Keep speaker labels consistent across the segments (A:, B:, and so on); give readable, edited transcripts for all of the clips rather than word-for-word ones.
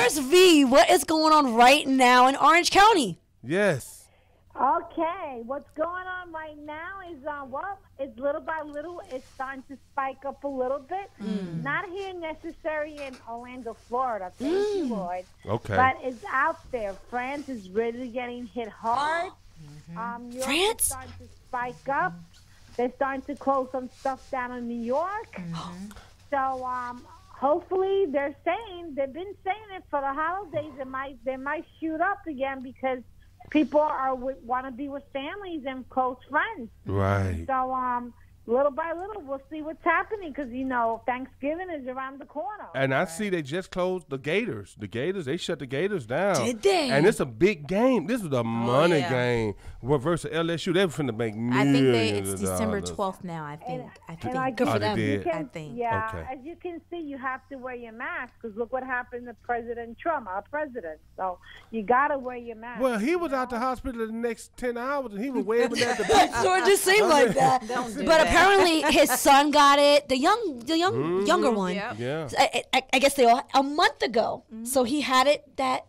A: Nurse V, what is going on right now in Orange County?
B: Yes.
C: Okay, what's going on right now is, it's little by little, it's starting to spike up a little bit. Not here necessarily in Orlando, Florida, thank you, Lord.
B: Okay.
C: But it's out there. France is really getting hit hard. Europe
A: France?
C: is starting to spike up. They're starting to close some stuff down in New York. So, hopefully, they've been saying it for the holidays. They might shoot up again because people want to be with families and close friends.
B: Right.
C: So, little by little, we'll see what's happening because, Thanksgiving is around the corner.
B: And I see they just closed the Gators. The Gators, they shut the Gators down.
A: Did they?
B: And it's a big game. This is a money game. Versus LSU, they're finna make millions.
D: I think it's
B: of
D: December
B: dollars.
D: 12th now, I think.
A: Good for them.
D: I think.
C: Yeah,
B: Okay.
C: as you can see, you have to wear your mask because look what happened to President Trump, our president. So you got to wear your mask.
B: Well, he was out the hospital the next 10 hours, and he was waving at the
A: So it just seemed like that.
D: Don't do
A: But
D: that.
A: apparently his son got it, the younger one.
D: Yep.
B: Yeah.
A: I guess a month ago. So he had it that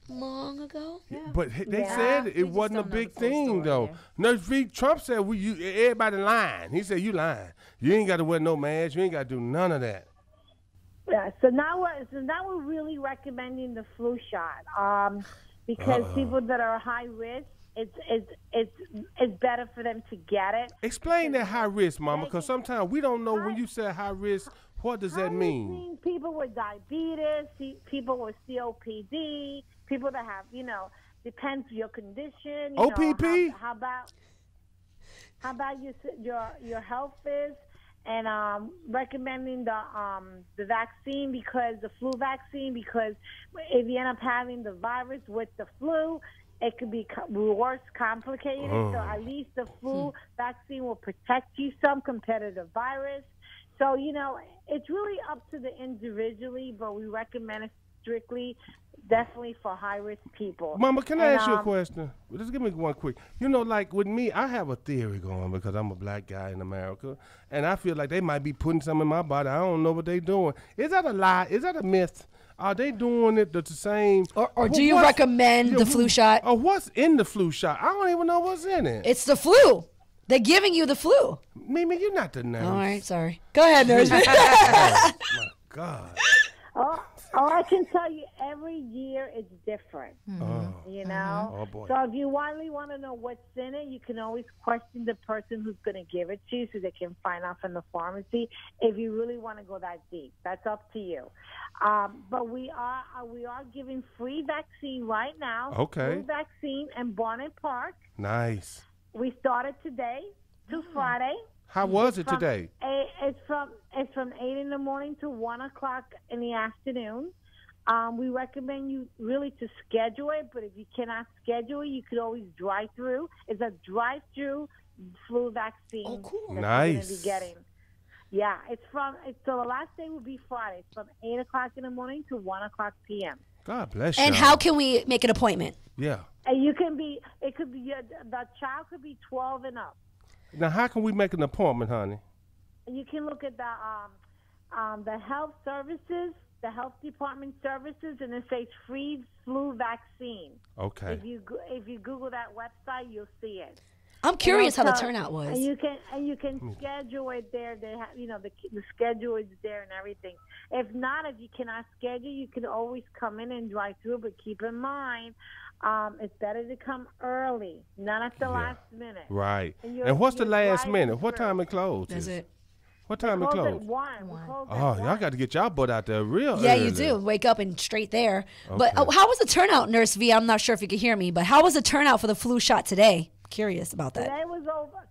A: long ago.
B: But they said it wasn't a
D: don't know
B: big
D: the full
B: thing,
D: story,
B: though. Trump said, everybody lying. He said, you lying. You ain't got to wear no mask. You ain't got to do none of that.
C: Yeah, so now we're really recommending the flu shot because people that are high risk, it's better for them to get it.
B: Explain that high risk, Mama, because sometimes we don't know when you say high risk, what does that mean?
C: Means people with diabetes, people with COPD, people that have, depends your condition.
B: OPP?
C: How about your health is, and recommending the vaccine the flu vaccine because if you end up having the virus with the flu, it could be worse, complicated. So at least the flu vaccine will protect you some compared to the virus. So, it's really up to the individually, but we recommend it strictly, definitely for high-risk people.
B: Mama, can I ask you a question? Just give me one quick. Like with me, I have a theory going because I'm a black guy in America, and I feel like they might be putting something in my body. I don't know what they're doing. Is that a lie? Is that a myth? Are they doing it the same?
A: Or do you recommend the flu shot?
B: Or what's in the flu shot? I don't even know what's in it.
A: It's the flu. They're giving you the flu.
B: Mimi, you're not the nurse.
A: All right, sorry. Go ahead, nurse.
B: Oh, my God.
C: Oh, I can tell you every year it's different,
B: Oh, boy.
C: So if you really want to know what's in it, you can always question the person who's going to give it to you so they can find out from the pharmacy if you really want to go that deep. That's up to you. But we are giving free vaccine right now.
B: Okay.
C: Free vaccine in Barnett Park.
B: Nice.
C: We started today to Friday.
B: How was it today?
C: It's from 8 in the morning to 1 o'clock in the afternoon. We recommend you really to schedule it, but if you cannot schedule it, you could always drive through. It's a drive-through flu vaccine.
A: Oh, cool.
C: That
B: Nice.
C: you're going to be getting. Yeah, so the last day will be Friday. It's from 8 o'clock in the morning to 1 o'clock p.m.
B: God bless you.
A: And how can we make an appointment?
B: Yeah.
C: And the child could be 12 and up.
B: Now, how can we make an appointment, honey?
C: You can look at the health services, the health department services, and it says free flu vaccine.
B: Okay.
C: If you Google that website, you'll see it.
A: I'm curious how the turnout was.
C: And you can schedule it there. They have the schedule is there and everything. If not, if you cannot schedule, you can always come in and drive through. But keep in mind, it's better to come early, not at the last minute.
B: Right. And what's the last minute? What time it closes?
A: That's it.
B: What time it
C: Close at
B: closes?
C: 1. We close at
B: Oh,
C: 1.
B: y'all got to get y'all butt out there real
A: Yeah,
B: early.
A: you do. Wake up and straight there. But
B: Okay.
A: how was the turnout, Nurse V? I'm not sure if you could hear me, but how was the turnout for the flu shot today? Curious about that.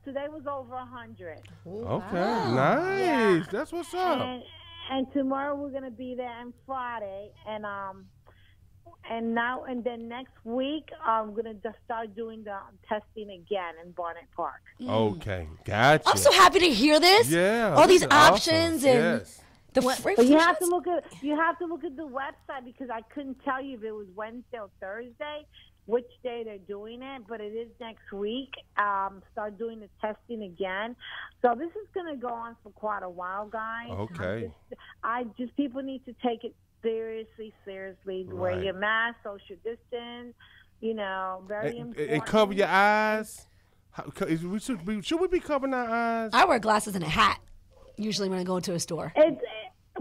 C: Today was over 100.
B: Okay, nice.
C: Yeah.
B: That's what's up.
C: And tomorrow we're gonna be there on Friday, and then next week I'm gonna just start doing the testing again in Barnett Park.
B: Okay, gotcha.
A: I'm so happy to hear this.
B: Yeah,
A: all
B: this
A: these
B: is awesome.
A: options and
B: Yes.
A: the free
C: But
A: flu
C: you have
A: shots.
C: to look at the website because I couldn't tell you if it was Wednesday or Thursday, which day they're doing it, but it is next week. Start doing the testing again. So this is going to go on for quite a while, guys.
B: Okay.
C: People need to take it seriously wear
B: Right.
C: your mask, social distance. You know, very important.
B: And cover your eyes. Should we be covering our eyes?
A: I wear glasses and a hat usually when I go into a store.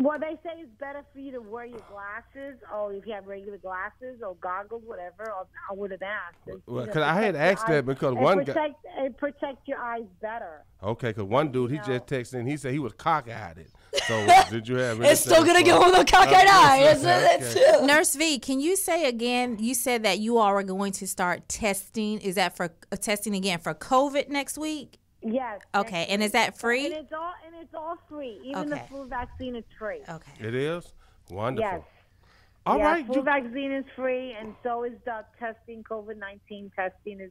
C: Well, they say it's better for you to wear your glasses, or if you have regular glasses or goggles, whatever, or with a mask.
B: Well, because I had asked that because one guy.
C: It protects your eyes better.
B: Okay, because one dude, he just texted and he said he was cockeyed. So did you have?
A: It's still gonna go with a cockeyed eye. It's
D: Nurse V, can you say again? You said that you all are going to start testing. Is that for testing again for COVID next week?
C: Yes.
D: Okay, and is that free?
C: And it's all free. Even the flu vaccine is free.
D: Okay.
B: It is wonderful.
C: Yes.
B: All right.
C: Flu vaccine is free, and so is the testing. COVID-19 testing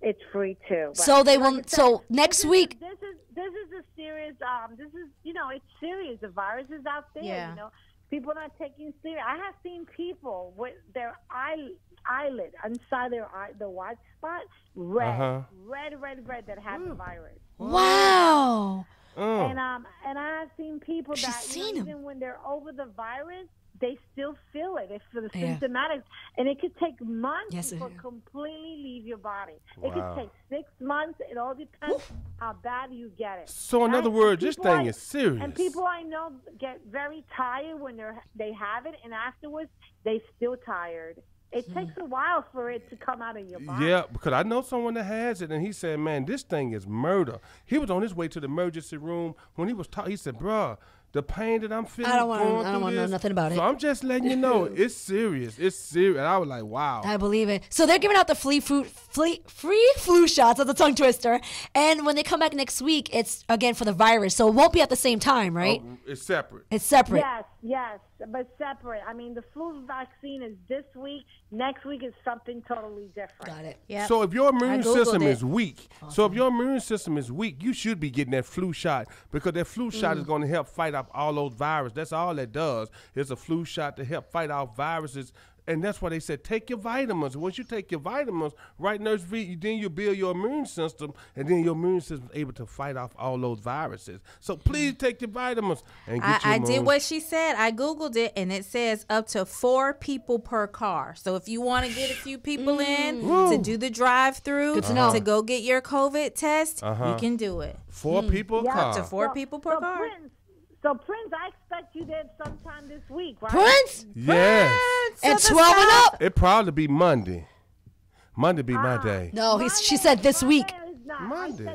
C: it's free too. But
A: so they will.
C: like I said,
A: So next week.
C: This is a serious. This is it's serious. The virus is out there.
D: Yeah.
C: You know, people are not taking it serious. I have seen people with their eyelid inside their eye, the white spot, red that have the virus.
A: Wow.
C: And I have seen people
A: She's
C: that
A: seen 'em.
C: even when they're over the virus, they still feel it. It's for the symptomatics, and it could take months to completely leave your body. It could take 6 months. It all depends how bad you get it.
B: So in other words, this thing is serious.
C: And people I know get very tired when they have it, and afterwards they still tired. It takes a while for it to come out of your body.
B: Yeah, because I know someone that has it, and he said, man, this thing is murder. He was on his way to the emergency room when he was talking. He said, bruh, the pain that I'm feeling.
A: I don't want to know nothing about it.
B: So I'm just letting you know, it's serious. It's serious. And I was like, wow.
A: I believe it. So they're giving out the free flu shots. That's a tongue twister. And when they come back next week, it's again for the virus. So it won't be at the same time, right?
B: Oh, it's separate.
A: It's separate.
C: Yes, but separate. I mean, the flu vaccine is this week. Next week is something totally different.
A: Got it.
D: Yeah.
B: So if your immune
D: Googled
B: system
D: it.
B: is weak, you should be getting that flu shot because that flu shot is going to help fight off all those viruses. That's all that does. It's a flu shot to help fight off viruses. And that's why they said take your vitamins. Once you take your vitamins, right, Nurse V, then you build your immune system, and then your immune system is able to fight off all those viruses. So please take your vitamins and get your
D: I did what she said. I Googled it, and it says up to 4 people per car. So if you want to get a few people in to do the drive-through, to go get your COVID test, you can do it.
B: 4 people a car.
D: Up to 4 people per car.
C: Prince, I expect you there sometime this week, right?
A: Prince?
B: Yes.
A: At 12 and up?
B: It probably be Monday. Monday be my day.
A: No, she said this week.
B: Monday.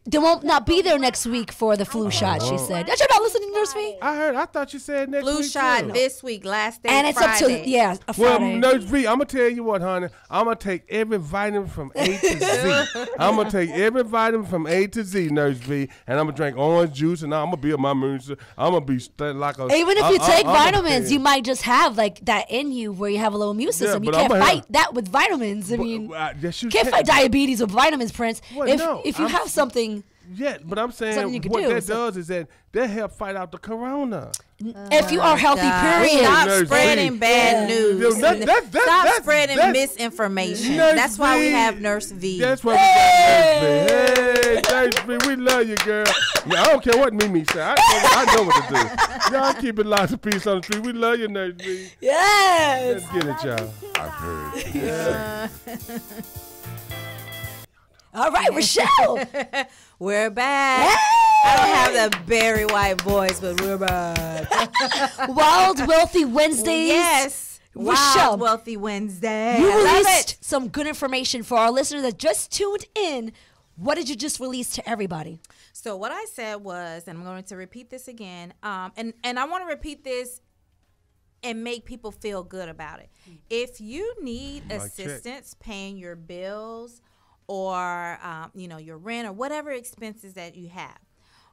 A: They won't not be there next week for the flu shot, she said. You're not listening, Nurse V?
B: I thought you said next
D: Flu
B: week.
D: shot
B: too.
D: this week, last day
A: And it's
D: Friday.
A: up to, a
B: Well,
A: Friday.
B: Nurse V, I'm going to tell you what, honey. I'm going to take every vitamin from A to Z. I'm going to take every vitamin from A to Z, Nurse V, and I'm going to drink orange juice, and I'm going to build my immune system. I'm going to be like a...
A: Even if you take vitamins,
B: prepared.
A: you might just have like that in you where you have a low immune system. You
B: but
A: can't
B: I'ma
A: fight that with vitamins. I mean,
B: yes, you
A: can't fight diabetes with vitamins, Prince.
B: Well,
A: If you have something...
B: Yeah, but I'm saying
A: Something you could
B: what
A: do,
B: that
A: so-
B: does is that they help fight out the corona.
A: If you are healthy, period.
D: Stop
B: Nurse
D: spreading
B: V.
D: bad news. Stop spreading
B: that's-
D: misinformation.
B: Nurse
D: That's why we
B: V.
D: have Nurse V.
B: That's why we got Nurse V. Hey, Nurse V, we love you, girl. Man, I don't care what Mimi said. I know what to do. Y'all keep it lots of peace on the street. We love you, Nurse V.
A: Yes.
B: Let's get it, y'all.
E: I've heard.
A: All right, Reshell.
D: We're back. I don't have the Barry White voice, but we're back.
A: Wild Wealthy Wednesdays.
D: Yes.
A: Reshell,
D: Wild Wealthy Wednesday.
A: you
D: I love
A: released
D: it.
A: some good information for our listeners that just tuned in. What did you just release to everybody?
D: So what I said was, and I'm going to repeat this again, and I want to repeat this and make people feel good about it. If you need assistance paying your bills or your rent or whatever expenses that you have,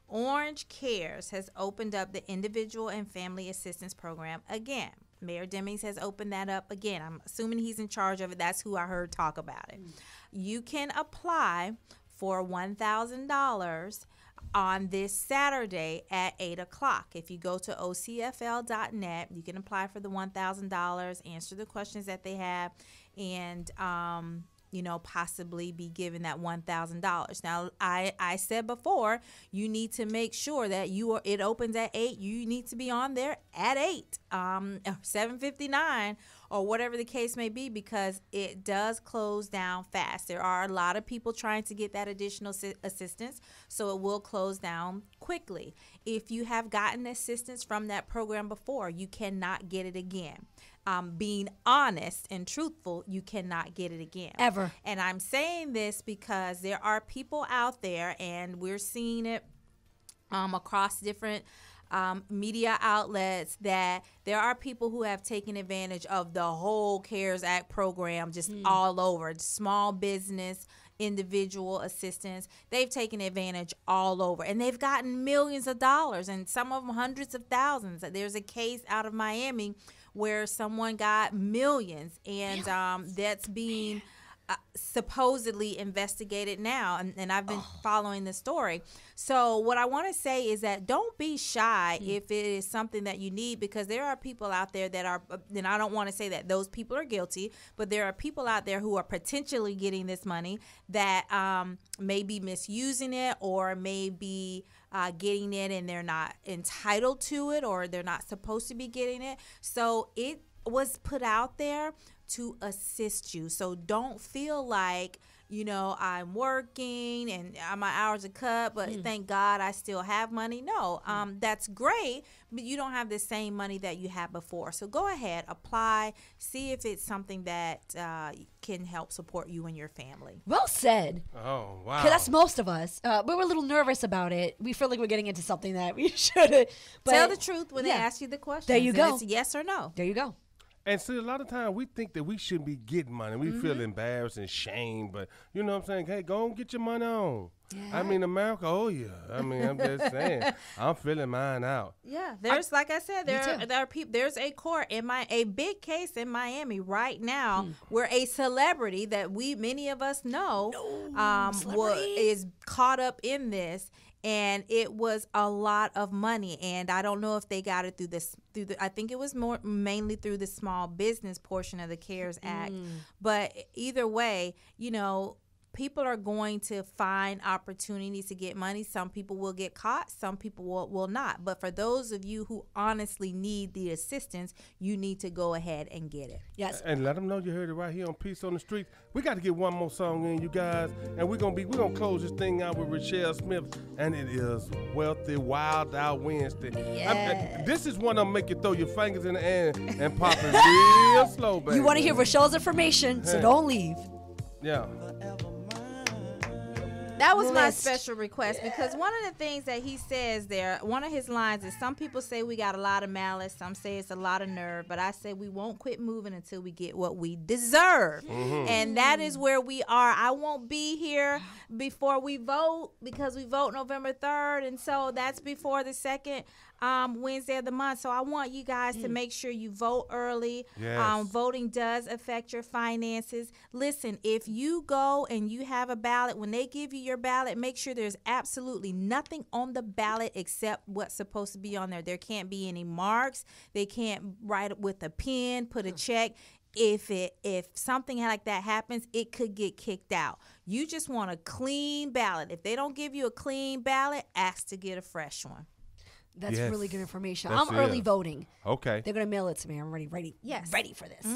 D: Orange Cares has opened up the Individual and Family Assistance Program again. Mayor Demings has opened that up again. I'm assuming he's in charge of it. That's who I heard talk about it. You can apply for $1,000 on this Saturday at 8 o'clock. If you go to ocfl.net, you can apply for the $1,000, answer the questions that they have, and possibly be given that $1,000. Now, I said before, you need to make sure that it opens at 8. You need to be on there at 8, 7:59, or whatever the case may be, because it does close down fast. There are a lot of people trying to get that additional assistance, so it will close down quickly. If you have gotten assistance from that program before, you cannot get it again. Being honest and truthful, you cannot get it again.
A: Ever.
D: And I'm saying this because there are people out there, and we're seeing it across different media outlets, that there are people who have taken advantage of the whole CARES Act program just all over. Small business, individual assistance, they've taken advantage all over, and they've gotten millions of dollars, and some of them hundreds of thousands. There's a case out of Miami where someone got millions, and that's being supposedly investigated now, and I've been following the story. So what I want to say is that don't be shy if it is something that you need, because there are people out there that are, and I don't want to say that those people are guilty, but there are people out there who are potentially getting this money that may be misusing it, or may be getting it and they're not entitled to it, or they're not supposed to be getting it. So it was put out there to assist you. So don't feel like, I'm working and my hours are cut, but thank God I still have money. No, that's great, but you don't have the same money that you had before. So go ahead, apply, see if it's something that can help support you and your family.
A: Well said.
B: Oh, wow.
A: Because that's most of us. But we're a little nervous about it. We feel like we're getting into something that we shouldn't.
D: Tell the truth when they ask you the question.
A: There you go.
D: It's yes or no.
A: There you go.
B: And see, a lot of times we think that we shouldn't be getting money. We feel embarrassed and shame, but you know what I'm saying? Hey, go and get your money on. Yeah. I mean, America, I'm just saying, I'm feeling mine out.
D: Yeah, like I said, there are people. There's a court a big case in Miami right now where a celebrity that many of us know is caught up in this. And it was a lot of money, and I don't know if they got it I think it was mainly through the small business portion of the CARES Act. But either way, people are going to find opportunities to get money. Some people will get caught, some people will not. But for those of you who honestly need the assistance, you need to go ahead and get it.
A: Yes.
B: And let them know you heard it right here on Peace on the Streets. We got to get one more song in, you guys, and we're gonna close this thing out with Reshell Smith, and it is Wealthy Wild Out Wednesday.
A: Yes.
B: This is one of them make you throw your fingers in the air and pop it real slow, baby.
A: You want to hear Reshell's information, so don't leave.
B: Yeah.
D: That was my special request, because one of the things that he says there, one of his lines is, some people say we got a lot of malice, some say it's a lot of nerve, but I say we won't quit moving until we get what we deserve. And that is where we are. I won't be here before we vote, because we vote November 3rd, and so that's before the second Wednesday of the month. So I want you guys to make sure you vote early.
B: Yes.
D: Voting does affect your finances. Listen, if you go and you have a ballot, when they give you your ballot, make sure there's absolutely nothing on the ballot except what's supposed to be on there. There can't be any marks. They can't write it with a pen, put a check. If something like that happens, it could get kicked out. You just want a clean ballot. If they don't give you a clean ballot, ask to get a fresh one.
A: That's really good information.
B: That's
A: I'm early voting.
B: Okay.
A: They're going to mail it to me. I'm ready.
D: Yes.
A: Ready for this.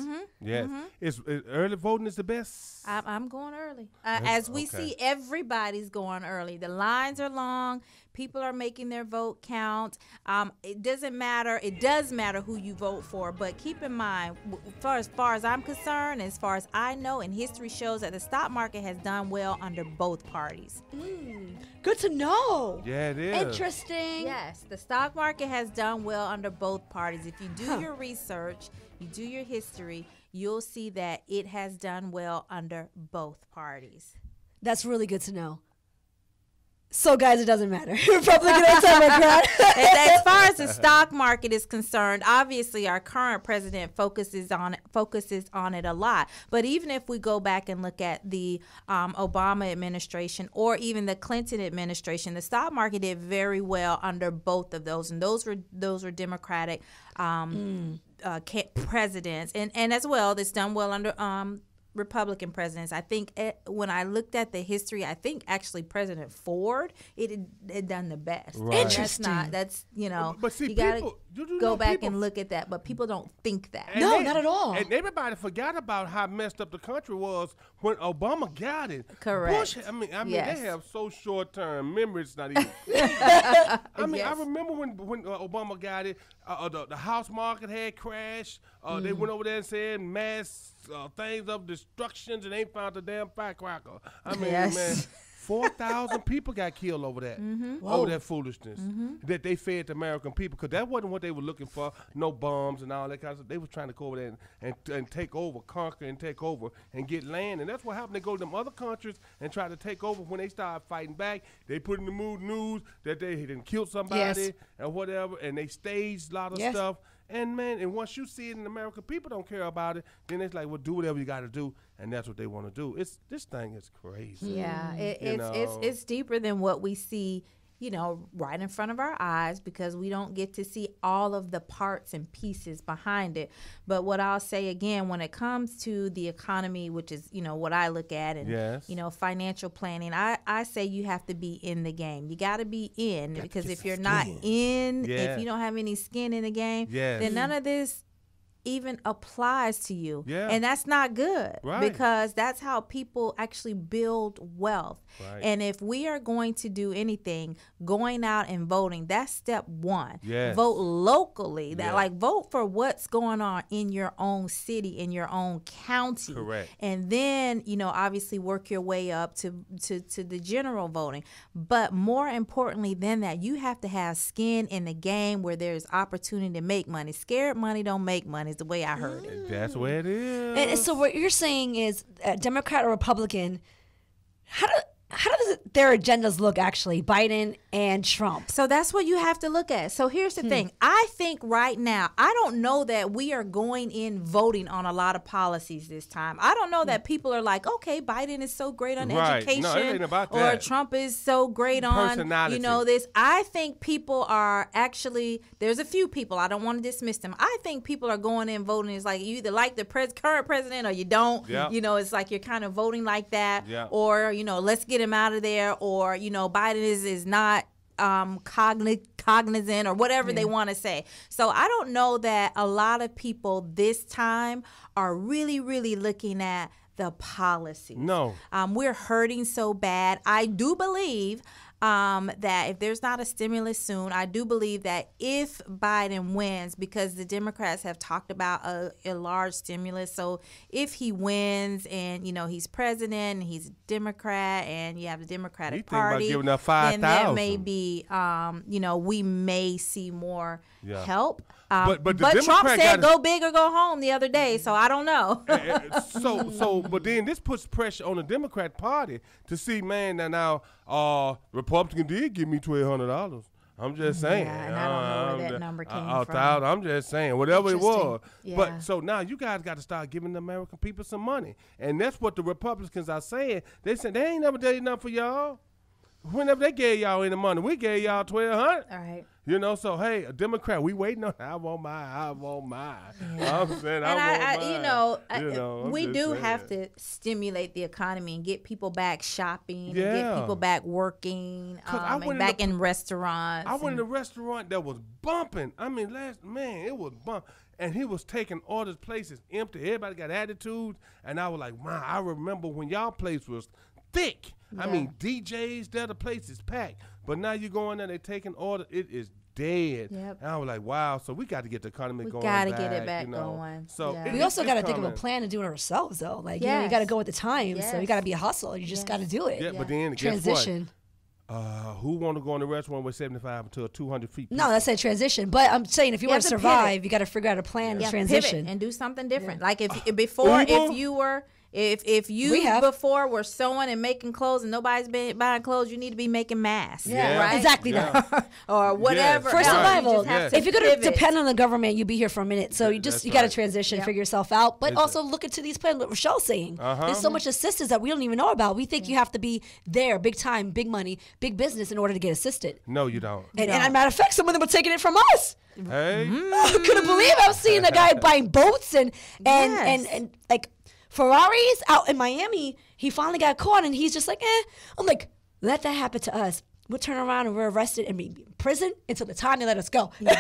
B: Yes. Is early voting is the best?
D: I'm going early. As we see, everybody's going early. The lines are long. People are making their vote count. It doesn't matter. It does matter who you vote for, but keep in mind, as far as I'm concerned, as far as I know, and history shows that the stock market has done well under both parties.
A: Good to know.
B: Yeah, it is.
A: Interesting.
D: Yes, the stock market has done well under both parties. If you do your research, you do your history, you'll see that it has done well under both parties.
A: That's really good to know. So, guys, it doesn't matter. Republican or Democrat.
D: As far as the stock market is concerned, obviously our current president focuses on it a lot. But even if we go back and look at the Obama administration or even the Clinton administration, the stock market did very well under both of those, and those were Democratic presidents, and as well, it's done well under Republican presidents. I think when I looked at the history, I think actually President Ford had done the best.
B: Right.
A: Interesting.
D: That's you know,
B: But see,
D: you gotta
B: people, you
D: go
B: know,
D: back
B: people,
D: and look at that, but people don't think that.
B: and
A: No, not at all.
B: And everybody forgot about how messed up the country was when Obama got it.
D: Correct.
B: Bush, I mean,
D: Yes.
B: they have so short-term memory. It's not even. I mean, I
D: Yes.
B: remember when Obama got it, the house market had crashed. They went over there and said mass things of destructions, and they found the damn firecracker. I mean,
D: Yes.
B: man. 4,000 people got killed over that, over that foolishness that they fed the American people, because that wasn't what they were looking for. No bombs and all that kind of stuff. They were trying to go over there and take over, conquer and take over and get land. And that's what happened. They go to them other countries and try to take over. When they start fighting back, they put in the news that they didn't kill somebody and whatever, and they staged a lot of stuff. And man, and once you see it in America, people don't care about it. Then it's like, well, do whatever you got to do, and that's what they want to do. This thing is crazy.
D: Yeah, it's deeper than what we see, you know, right in front of our eyes, because we don't get to see all of the parts and pieces behind it. But what I'll say again, when it comes to the economy, which is, you know, what I look at, and you know, financial planning, I say you have to be in the game. You got to be in, because if you're not in, if you don't have any skin in the game, then none of this even applies to you. And that's not good, because that's how people actually build wealth. And if we are going to do anything, going out and voting, that's step one. Vote locally. That like vote for what's going on in your own city, in your own county. And then, you know, obviously work your way up to the general voting. But more importantly than that, you have to have skin in the game where there's opportunity to make money. Scared money don't make money. The way I heard it.
B: That's the way it is.
A: And so what you're saying is, Democrat or Republican, how does their agendas look, actually, Biden and Trump?
D: So that's what you have to look at. So here's the thing. I think right now, I don't know that we are going in voting on a lot of policies this time. I don't know that people are like, okay, Biden is so great on education,
B: no, it ain't about
D: or
B: that.
D: Trump is so great on, you know, this. I think people are actually, there's a few people, I don't want to dismiss them. I think people are going in voting. It's like you either like the current president or you don't. You know, it's like you're kind of voting like that. Or, you know, let's get him out of there, or, you know, Biden is not cognizant, or whatever they want to say. So I don't know that a lot of people this time are really, really looking at the policies. We're hurting so bad. I do believe that if there's not a stimulus soon, I do believe that if Biden wins, because the Democrats have talked about a large stimulus, so if he wins and, you know, he's president and he's Democrat and you have the Democratic Party,
B: then
D: there may be, you know, we may see more help. But Trump said go big or go home the other day, so I don't know.
B: But then this puts pressure on the Democrat Party to see, man, now Republicans did give me $1,200. I'm just saying.
D: And I don't know where that number came from.
B: I'm just saying, whatever it was. But so now you guys got to start giving the American people some money. And that's what the Republicans are saying. They said they ain't never done enough for y'all. Whenever they gave y'all any money, we gave y'all $1,200.
D: All right.
B: You know, so hey, a Democrat, we waiting on. I want mine. I'm saying,
D: you know, we do have to stimulate the economy and get people back shopping, and get people back working, and back in restaurants.
B: I went in a restaurant that was bumping. I mean, it was bumping. And he was taking orders, places empty. Everybody got attitudes. And I was like, man, I remember when y'all place was thick. I mean, DJs, the place is packed. But now you go in there, they taking orders, it is dead. And I was like, wow, so we got to get the economy going. We got to
D: get it back going.
A: So we also got to think of a plan to do it ourselves, though. Like, you know, you got to go with the times. So you got to be a hustle. You just got to do it.
B: Yeah, but then
A: transition.
B: Guess what? Who want to go in the restaurant with 75 to 200 feet?
A: No, that's a transition. But I'm saying if you want to survive, you got to figure out a plan to transition.
D: Pivot and do something different. Like if you were... If you before were sewing and making clothes and nobody's been buying clothes, you need to be making masks. Right?
A: Exactly that.
D: Or whatever.
A: For survival. If you're going to depend on the government, you'll be here for a minute. So you got to transition, figure yourself out. But also look into these plans, what Reshelle's saying. There's so much assistance that we don't even know about. We think you have to be there, big time, big money, big business in order to get assisted.
B: No, you don't.
A: And as a matter of fact, some of them are taking it from us.
B: Hey.
A: I couldn't believe I've seen a guy buying boats and like Ferraris out in Miami, he finally got caught, and he's just like, I'm like, let that happen to us. We'll turn around and we're arrested and be in prison until the time they let us go.
D: Yeah.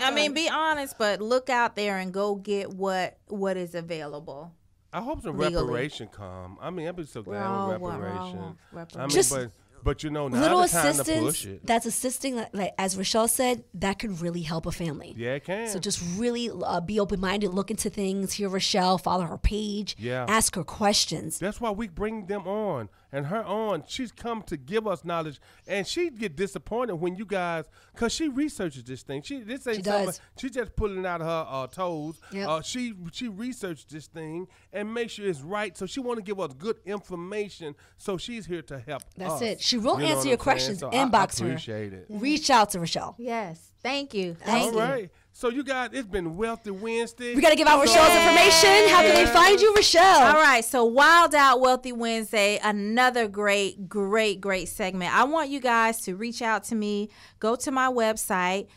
D: I mean, be honest, but look out there and go get what is available.
B: I hope some
D: legally.
B: reparation come. I mean, I'd be so glad with reparation.
D: Reparation.
B: I mean,
A: Just
B: but you know, now
A: little
B: the time to
A: assistance
B: push it.
A: that's assisting, like as Reshell said, that can really help a family.
B: Yeah, it can.
A: So just really be open-minded, look into things, hear Reshell, follow her page, ask her questions.
B: That's why we bring them on and her on. She's come to give us knowledge, and she get disappointed when you guys, because she researches this thing. This ain't something she just pulling out her toes.
A: Yep.
B: She researched this thing and make sure it's right. So she want to give us good information. So she's here to help us.
A: That's it. She will answer your questions.
B: So
A: Inbox
B: I
A: her.
B: appreciate it.
A: Reach out to Reshell.
D: Yes. Thank you.
B: All right. So you guys, it's been Wealthy Wednesday.
A: We got to give out Reshell's information. How can they find you, Reshell?
D: All right. So Wild Out Wealthy Wednesday, another great segment. I want you guys to reach out to me. Go to my website,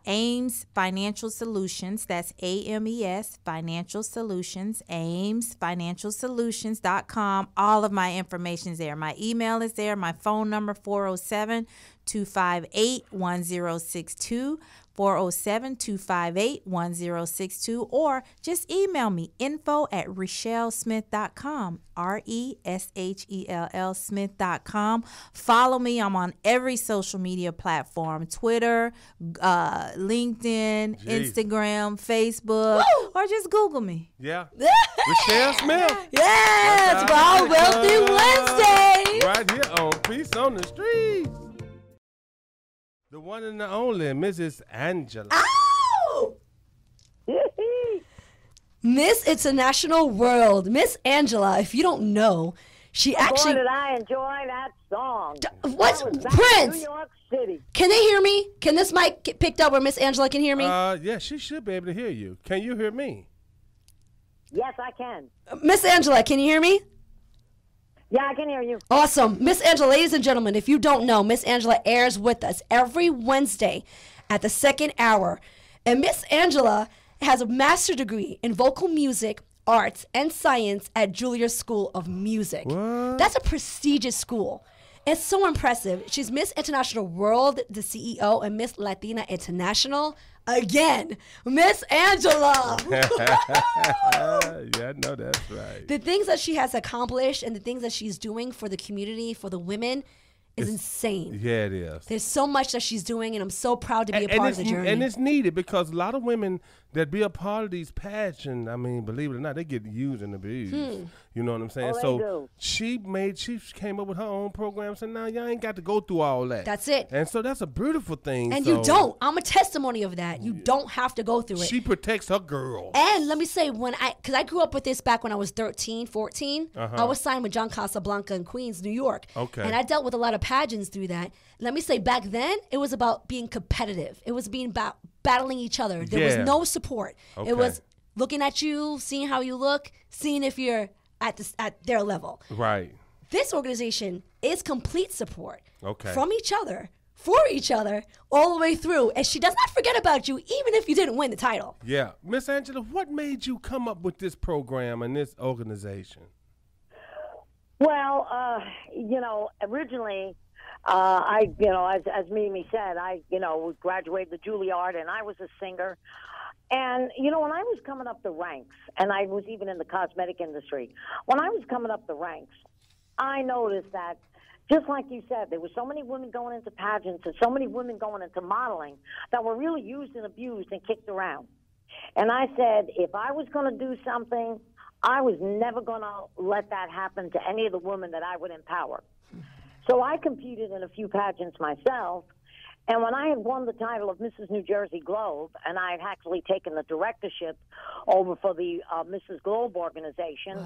D: Ames Financial Solutions. That's AMES Financial Solutions, AmesFinancialSolutions.com. All of my information is there. My email is there. My phone number, 407-258-1062. 407-258-1062, or just email me, info@ReshellSmith.com, RESHELL Smith.com. Follow me. I'm on every social media platform, Twitter, LinkedIn, Instagram, Facebook, or just Google me.
B: Yeah. Reshell Smith.
A: Yes, Wild Wealthy Wednesday.
B: Right here on Peace on the Street. The one and the only, Mrs. Angela.
A: Ow! Miss International World. Miss Angela, if you don't know, she actually...
F: Boy, did I enjoy that song.
A: What's Prince?
F: New York City.
A: Can they hear me? Can this mic get picked up where Miss Angela can hear me?
B: Yeah, she should be able to hear you. Can you hear me?
F: Yes, I can.
A: Miss Angela, can you hear me?
F: Yeah, I can hear you.
A: Awesome. Miss Angela, ladies and gentlemen, if you don't know, Miss Angela airs with us every Wednesday at the second hour. And Miss Angela has a master's degree in vocal music, arts, and science at Juilliard School of Music.
B: What?
A: That's a prestigious school. It's so impressive. She's Miss International World, the CEO, and Miss Latina International. Again, Miss Angela.
B: Yeah, I know that's right.
A: The things that she has accomplished and the things that she's doing for the community, for the women, is insane.
B: Yeah, it is.
A: There's so much that she's doing, and I'm so proud to be a part of the journey.
B: And it's needed because a lot of women that be a part of these pageants, I mean, believe it or not, they get used and abused. You know what I'm saying?
F: Oh, they do.
B: She came up with her own program, so now y'all ain't got to go through all that.
A: That's it.
B: And so that's a beautiful thing.
A: And
B: so
A: you don't. I'm a testimony of that. You don't have to go through it.
B: She protects her girl.
A: And let me say, because I grew up with this back when I was 13, 14, I was signed with John Casablanca in Queens, New York.
B: Okay.
A: And I dealt with a lot of pageants through that. Let me say, back then, it was about being competitive. It was being about battling each other. There was no support.
B: Okay.
A: It was looking at you, seeing how you look, seeing if you're at their level.
B: Right.
A: This organization is complete support from each other, for each other, all the way through. And she does not forget about you, even if you didn't win the title.
B: Yeah. Miss Angela, what made you come up with this program and this organization?
F: Well, originally, as Mimi said, I graduated the Juilliard, and I was a singer. And, when I was coming up the ranks, and I was even in the cosmetic industry, when I was coming up the ranks, I noticed that, just like you said, there were so many women going into pageants and so many women going into modeling that were really used and abused and kicked around. And I said, if I was going to do something, I was never going to let that happen to any of the women that I would empower. So I competed in a few pageants myself. And when I had won the title of Mrs. New Jersey Globe, and I had actually taken the directorship over for the Mrs. Globe organization,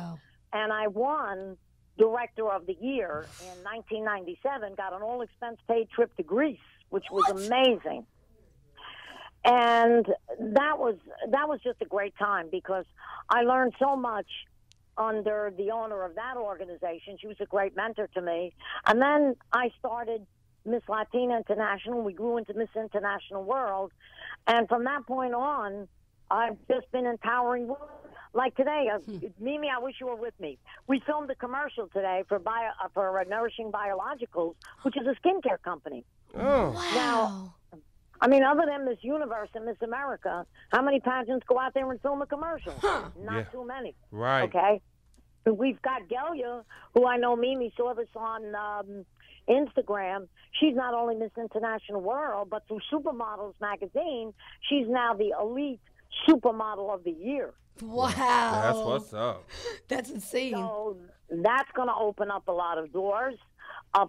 F: and I won Director of the Year in 1997, got an all-expense-paid trip to Greece, which was amazing. And that was just a great time because I learned so much under the owner of that organization. She was a great mentor to me. And then I started Miss Latina International. We grew into Miss International World. And from that point on, I've just been empowering women. Like today, Mimi, I wish you were with me. We filmed a commercial today for Nourishing Biologicals, which is a skincare company.
B: Oh.
A: Wow.
F: Now, I mean, other than Miss Universe and Miss America, how many pageants go out there and film a commercial? Not too many.
B: Right.
F: Okay? We've got Gelia, who I know Mimi saw this on Instagram. She's not only Miss International World, but through Supermodels magazine, she's now the elite supermodel of the year.
A: Wow.
B: That's what's up.
A: That's insane.
F: So that's going to open up a lot of doors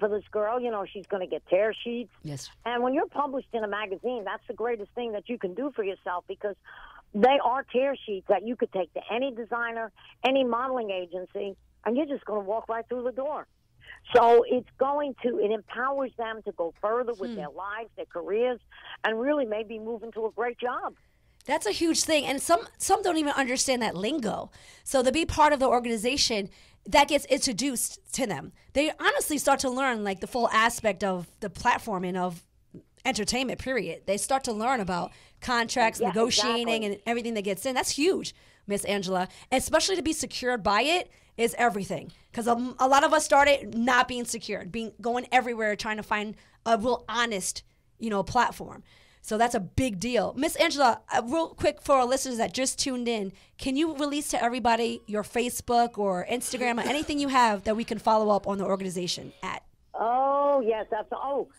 F: for this girl. You know, she's going to get tear sheets.
A: Yes.
F: And when you're published in a magazine, that's the greatest thing that you can do for yourself, because they are tear sheets that you could take to any designer, any modeling agency, and you're just going to walk right through the door. So it empowers them to go further with their lives, their careers, and really maybe move into a great job.
A: That's a huge thing. And some don't even understand that lingo. So to be part of the organization, that gets introduced to them. They honestly start to learn like the full aspect of the platform and of entertainment, period. They start to learn about contracts, negotiating, and everything that gets in. That's huge, Miss Angela. And especially to be secured by it is everything. Because a lot of us started not being secured, going everywhere, trying to find a real honest, platform. So that's a big deal. Miss Angela, real quick for our listeners that just tuned in, can you release to everybody your Facebook or Instagram or anything you have that we can follow up on the organization at?
F: Oh, yes.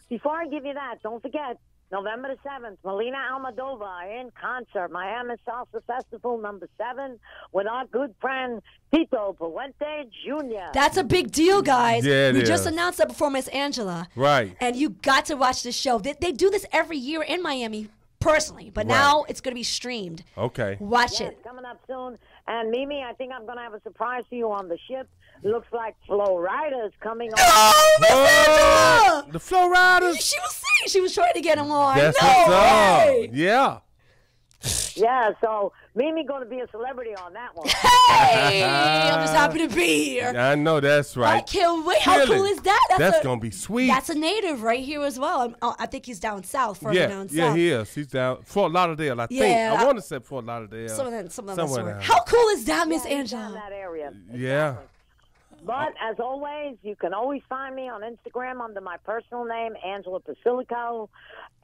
F: Before I give you that, don't forget, November the 7th, Melina Almodovar in concert, Miami Salsa Festival #7 with our good friend Tito Puente Jr.
A: That's a big deal, guys.
B: Yeah,
A: we just announced that before Miss Angela.
B: Right.
A: And you got to watch the show. They do this every year in Miami, personally, but now it's going to be streamed.
B: Okay.
A: Watch it.
F: It's coming up soon. And Mimi, I think I'm going to have a surprise for you on the ship. Looks like Flo Rida's coming on.
A: Oh, Miss Angela!
B: The Flo Riders.
A: She was saying she was trying to get him on.
B: That's
A: no
B: what's
A: way.
B: up. Yeah.
F: Yeah, so Mimi going to be a celebrity on that one.
A: Hey, I'm just happy to be here.
B: I know that's right.
A: I can't wait. How cool is that?
B: That's going to be sweet.
A: That's a native right here as well. I think he's down south, further down south.
B: Yeah, he is. He's down Fort Lauderdale, I think. I want to say Fort Lauderdale.
A: Somewhere. How cool is that, Miss Angela?
F: Down that area.
B: Yeah.
F: Exactly. But as always, you can always find me on Instagram under my personal name, Angela Basilico,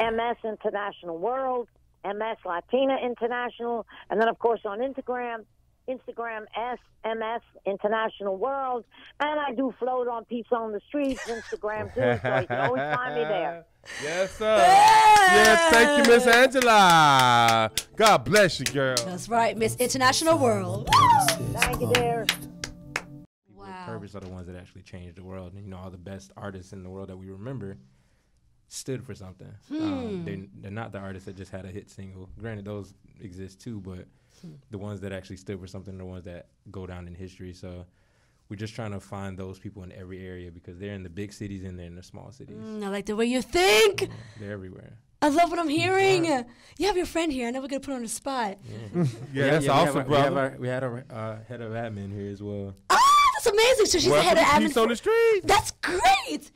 F: MS International World, MS Latina International, and then, of course, on Instagram SMS International World, and I do float on Peace on the Streets Instagram, too, so you can always find me there.
B: Yes, sir. Yes, thank you, Miss Angela. God bless you, girl.
A: That's right, Miss International World.
F: Thank you, dear.
E: Purpose are the ones that actually changed the world. And, all the best artists in the world that we remember stood for something. They're not the artists that just had a hit single. Granted, those exist too, but the ones that actually stood for something are the ones that go down in history. So we're just trying to find those people in every area, because they're in the big cities and they're in the small cities.
A: I like the way you think.
E: They're everywhere.
A: I love what I'm hearing. You have your friend here. I know we're going to put her on the spot.
B: Yeah, that's awesome, brother.
E: We had our head of admin here as well.
A: That's amazing. So she's the head of admin.
B: Peace on the Street.
A: That's great.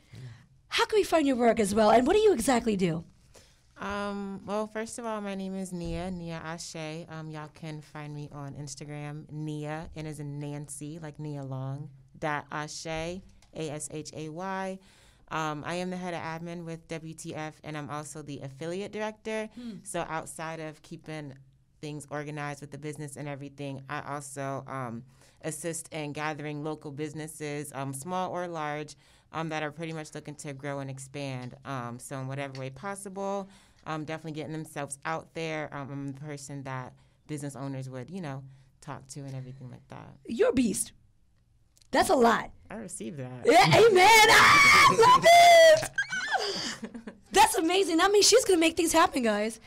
A: How can we find your work as well? And what do you exactly do?
G: Well, first of all, my name is Nia Ashe. Y'all can find me on Instagram, Nia, N as in Nancy, like Nia Long, .Ashe, ASHAY. I am the head of admin with WTF, and I'm also the affiliate director. So outside of keeping things organized with the business and everything, I also assist in gathering local businesses, small or large, that are pretty much looking to grow and expand. So in whatever way possible, definitely getting themselves out there. I'm the person that business owners would, talk to and everything like that.
A: You're a beast. That's a lot.
G: I received that.
A: Yeah, amen. I love it. That's amazing. That means she's going to make things happen, guys.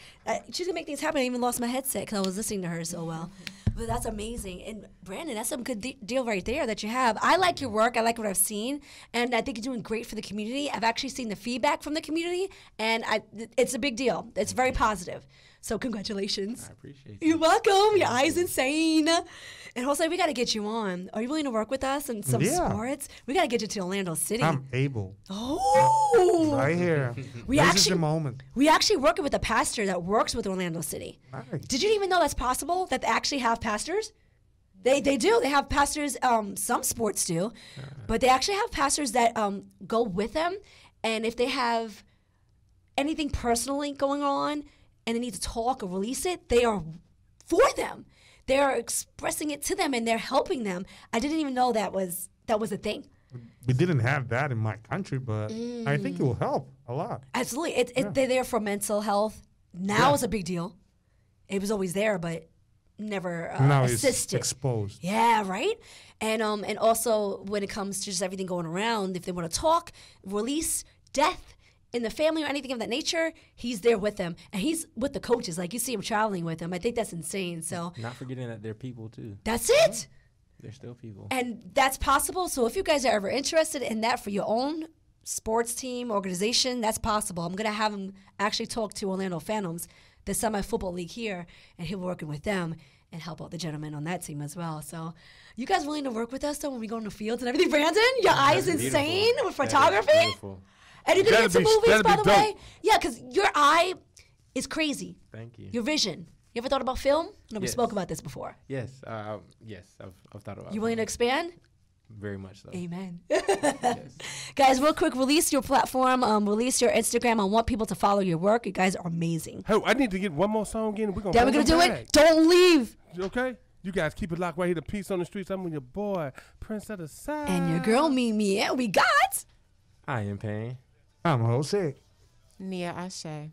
A: She's going to make things happen. I even lost my headset because I was listening to her so well. But that's amazing. And Brandon, that's some good deal right there that you have. I like your work. I like what I've seen. And I think you're doing great for the community. I've actually seen the feedback from the community. And it's a big deal. It's very positive. So congratulations.
E: I appreciate it.
A: You're welcome. Your eye's insane. And Jose, we got to get you on. Are you willing to work with us in some sports? We got to get you to Orlando City.
H: I'm able.
A: Oh.
H: Right here. This is the moment.
A: We actually working with a pastor that works with Orlando City.
H: Nice.
A: Did you even know that's possible, that they actually have pastors? They do. They have pastors. Some sports do, but they actually have pastors that go with them. And if they have anything personally going on and they need to talk or release it, they are for them. They are expressing it to them and they're helping them. I didn't even know that was a thing.
H: We didn't have that in my country, but I think it will help a lot.
A: Absolutely. They're there for mental health. Now it's a big deal. It was always there, but never
H: now
A: assisted.
H: It's exposed.
A: Yeah, right? And also when it comes to just everything going around, if they want to talk, release, death in the family or anything of that nature, he's there with them. And he's with the coaches. Like, you see him traveling with them. I think that's insane. So
E: not forgetting that they're people, too.
A: That's it.
E: They're still people.
A: And that's possible. So if you guys are ever interested in that for your own sports team, organization, that's possible. I'm going to have him actually talk to Orlando Phantoms, the semi-football league here, and he'll be working with them and help out the gentlemen on that team as well. So you guys willing to work with us, though, when we go in the fields and everything? Brandon, your eye is insane with photography. And you're going to get some movies, by the way? Yeah, because your eye is crazy.
E: Thank you.
A: Your vision. You ever thought about film? No, we spoke about this before.
E: Yes. Yes, I've thought about it.
A: You willing to expand?
E: Very much so.
A: Amen.
E: Yes.
A: Guys, real quick, release your platform, release your Instagram. I want people to follow your work. You guys are amazing.
B: Hey, I need to get one more song in. We're going
A: to do it. Don't leave.
B: Okay? You guys keep it locked right here to Peace on the Streets. I'm with your boy, Prince of the South.
A: And your girl, Mimi. And we got...
E: I am Pain.
H: I'm Jose.
G: Nia Ashe.